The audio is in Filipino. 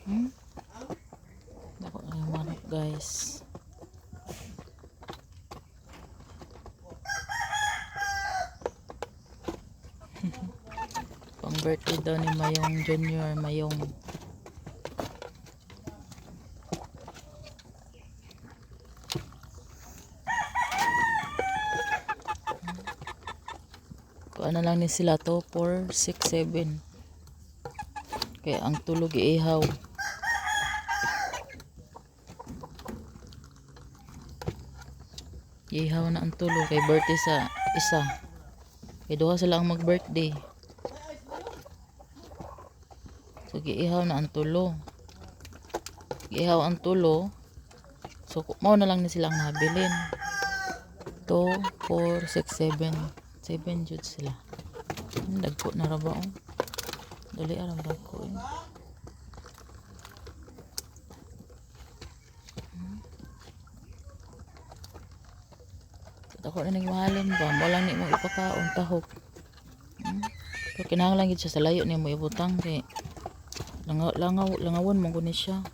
Ako na yung manok, guys. Pang birthday daw ni Mayong Junior, Mayong. Kuha na lang ni sila to, 4, 6, 7. Kaya ang tulog iihaw. Iihaw na ang tulog kay birthday sa isa. Kaya duha sila ang mag-birthday. So, giihaw na ang tulo. Giihaw ang tulo. So, mao na lang ni silang nabilin. 2, 4, 6, 7. 7 jud sila. Dagko na ra ba? Dali aram dagko. Ako na nagmahalin ba? Wala ni mo ipakaon tahok. Pero kinahanglan gid siya sa layo ni mo ibutang kay langawon mo guni siya.